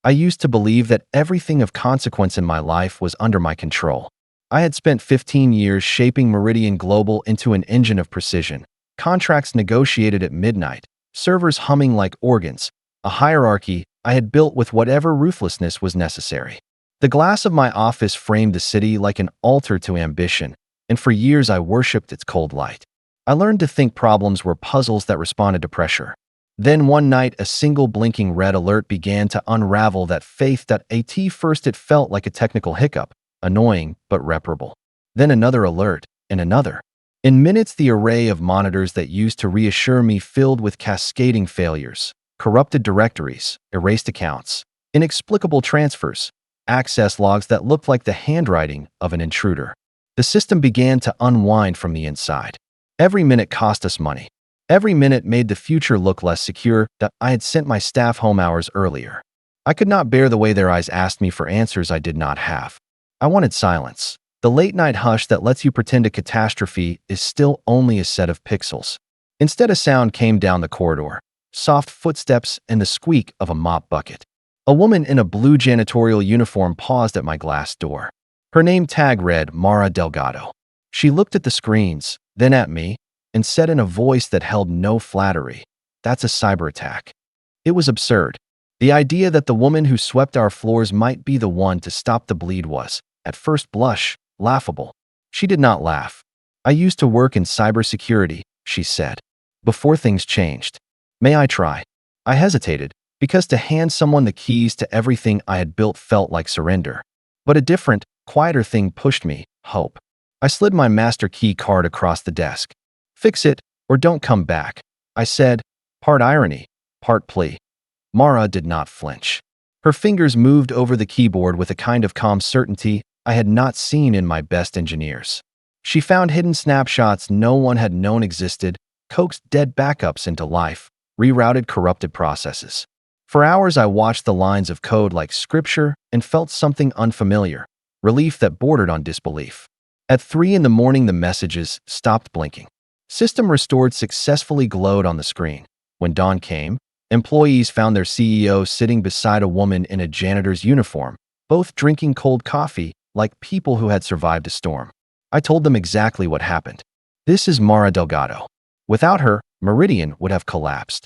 I used to believe that everything of consequence in my life was under my control. I had spent 15 years shaping Meridian Global into an engine of precision, contracts negotiated at midnight, servers humming like organs, a hierarchy I had built with whatever ruthlessness was necessary. The glass of my office framed the city like an altar to ambition, and for years I worshipped its cold light. I learned to think problems were puzzles that responded to pressure. Then one night, a single blinking red alert began to unravel that faith. At first it felt like a technical hiccup, annoying but reparable. Then another alert, and another. In minutes, the array of monitors that used to reassure me filled with cascading failures, corrupted directories, erased accounts, inexplicable transfers, access logs that looked like the handwriting of an intruder. The system began to unwind from the inside. Every minute cost us money. Every minute made the future look less secure. That I had sent my staff home hours earlier. I could not bear the way their eyes asked me for answers I did not have. I wanted silence. The late-night hush that lets you pretend a catastrophe is still only a set of pixels. Instead, a sound came down the corridor. Soft footsteps and the squeak of a mop bucket. A woman in a blue janitorial uniform paused at my glass door. Her name tag read Mara Delgado. She looked at the screens, then at me, and said in a voice that held no flattery, "That's a cyberattack." It was absurd. The idea that the woman who swept our floors might be the one to stop the bleed was, at first blush, laughable. She did not laugh. "I used to work in cybersecurity," she said, "before things changed. May I try?" I hesitated, because to hand someone the keys to everything I had built felt like surrender. But a different, quieter thing pushed me, hope. I slid my master key card across the desk. "Fix it, or don't come back," I said, part irony, part plea. Mara did not flinch. Her fingers moved over the keyboard with a kind of calm certainty I had not seen in my best engineers. She found hidden snapshots no one had known existed, coaxed dead backups into life, rerouted corrupted processes. For hours I watched the lines of code like scripture and felt something unfamiliar, relief that bordered on disbelief. At 3 in the morning the messages stopped blinking. "System restored successfully" glowed on the screen. When dawn came, employees found their CEO sitting beside a woman in a janitor's uniform, both drinking cold coffee like people who had survived a storm. I told them exactly what happened. "This is Mara Delgado. Without her, Meridian would have collapsed."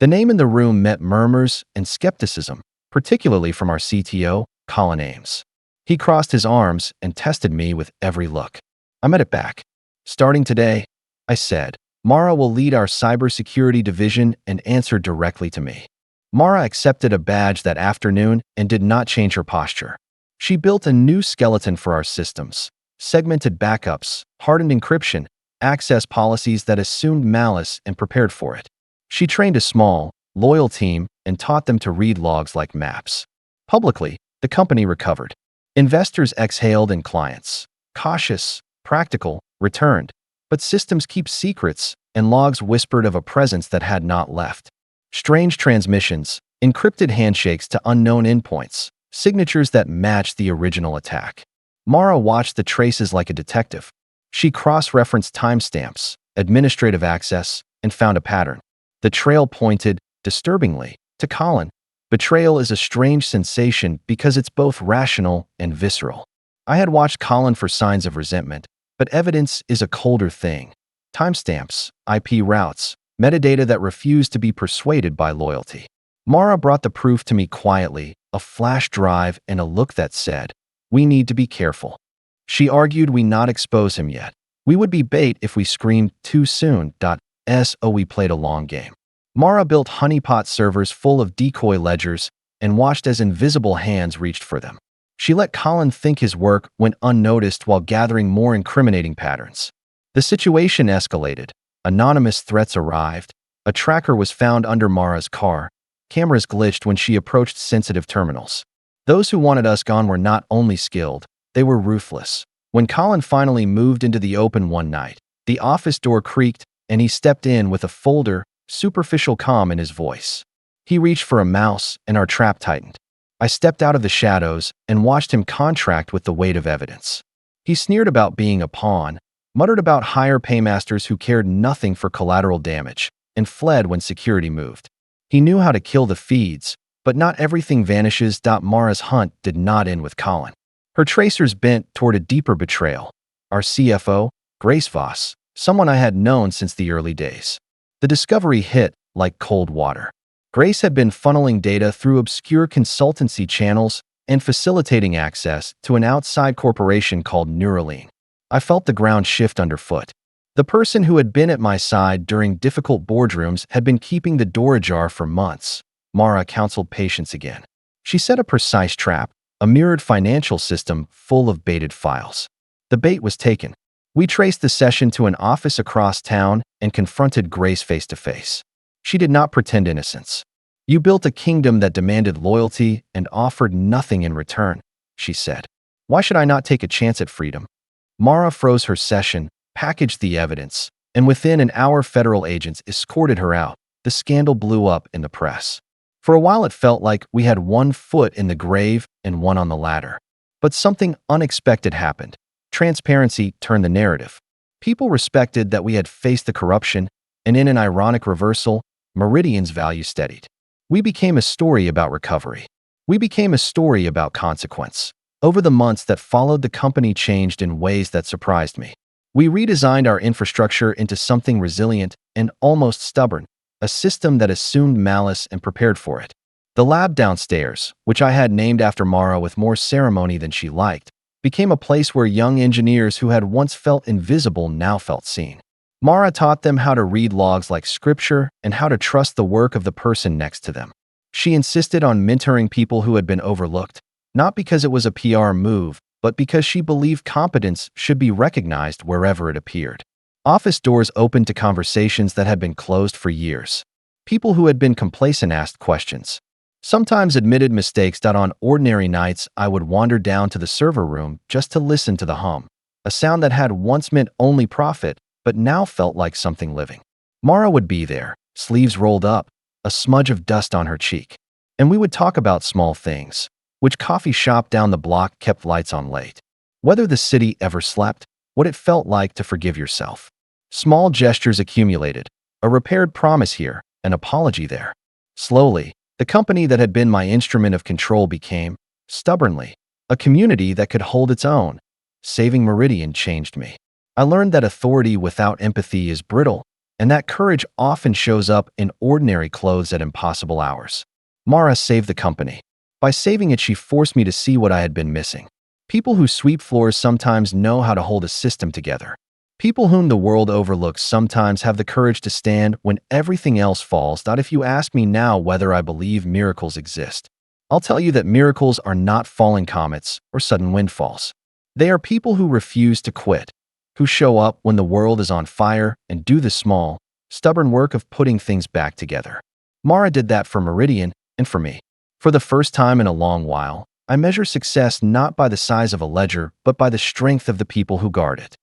The name in the room met murmurs and skepticism, particularly from our CTO, Colin Ames. He crossed his arms and tested me with every look. I met it back. "Starting today," I said, "Mara will lead our cybersecurity division and answer directly to me." Mara accepted a badge that afternoon and did not change her posture. She built a new skeleton for our systems, segmented backups, hardened encryption, access policies that assumed malice and prepared for it. She trained a small, loyal team and taught them to read logs like maps. Publicly, the company recovered. Investors exhaled and clients, cautious, practical, returned. But systems keep secrets, and logs whispered of a presence that had not left. Strange transmissions, encrypted handshakes to unknown endpoints, signatures that matched the original attack. Mara watched the traces like a detective. She cross-referenced timestamps, administrative access, and found a pattern. The trail pointed, disturbingly, to Colin. Betrayal is a strange sensation because it's both rational and visceral. I had watched Colin for signs of resentment, but evidence is a colder thing. Timestamps, IP routes, metadata that refused to be persuaded by loyalty. Mara brought the proof to me quietly, a flash drive and a look that said, "We need to be careful." She argued we not expose him yet. We would be bait if we screamed too soon. So we played a long game. Mara built honeypot servers full of decoy ledgers and watched as invisible hands reached for them. She let Colin think his work went unnoticed while gathering more incriminating patterns. The situation escalated. Anonymous threats arrived. A tracker was found under Mara's car. Cameras glitched when she approached sensitive terminals. Those who wanted us gone were not only skilled, they were ruthless. When Colin finally moved into the open one night, the office door creaked and he stepped in with a folder, superficial calm in his voice. He reached for a mouse and our trap tightened. I stepped out of the shadows and watched him contract with the weight of evidence. He sneered about being a pawn, muttered about higher paymasters who cared nothing for collateral damage, and fled when security moved. He knew how to kill the feeds, But not everything vanishes. Mara's hunt did not end with Colin. Her tracers bent toward a deeper betrayal. Our CFO, Grace Voss, someone I had known since the early days. The discovery hit like cold water. Grace had been funneling data through obscure consultancy channels and facilitating access to an outside corporation called Neuralink. I felt the ground shift underfoot. The person who had been at my side during difficult boardrooms had been keeping the door ajar for months. Mara counseled patience again. She set a precise trap, a mirrored financial system full of baited files. The bait was taken. We traced the session to an office across town and confronted Grace face to face. She did not pretend innocence. You built a kingdom that demanded loyalty and offered nothing in return, she said. Why should I not take a chance at freedom? Mara froze her session, packaged the evidence, and within an hour federal agents escorted her out. The scandal blew up in the press. For a while it felt like we had one foot in the grave and one on the ladder. But something unexpected happened. Transparency turned the narrative. People respected that we had faced the corruption, and in an ironic reversal, Meridian's value steadied. We became a story about recovery. We became a story about consequence. Over the months that followed, the company changed in ways that surprised me. We redesigned our infrastructure into something resilient and almost stubborn, a system that assumed malice and prepared for it. The lab downstairs, which I had named after Mara with more ceremony than she liked, became a place where young engineers who had once felt invisible now felt seen. Mara taught them how to read logs like scripture and how to trust the work of the person next to them. She insisted on mentoring people who had been overlooked, not because it was a PR move, but because she believed competence should be recognized wherever it appeared. Office doors opened to conversations that had been closed for years. People who had been complacent asked questions. Sometimes admitted mistakes. On ordinary nights, I would wander down to the server room just to listen to the hum, a sound that had once meant only profit, but now felt like something living. Mara would be there, sleeves rolled up, a smudge of dust on her cheek. And we would talk about small things. Which coffee shop down the block kept lights on late? Whether the city ever slept? What it felt like to forgive yourself? Small gestures accumulated, a repaired promise here, an apology there. Slowly, the company that had been my instrument of control became, stubbornly, a community that could hold its own. Saving Meridian changed me. I learned that authority without empathy is brittle, and that courage often shows up in ordinary clothes at impossible hours. Mara saved the company. By saving it, she forced me to see what I had been missing. People who sweep floors sometimes know how to hold a system together. People whom the world overlooks sometimes have the courage to stand when everything else falls. If you ask me now whether I believe miracles exist, I'll tell you that miracles are not falling comets or sudden windfalls. They are people who refuse to quit, who show up when the world is on fire and do the small, stubborn work of putting things back together. Mara did that for Meridian and for me. For the first time in a long while, I measure success not by the size of a ledger, but by the strength of the people who guard it.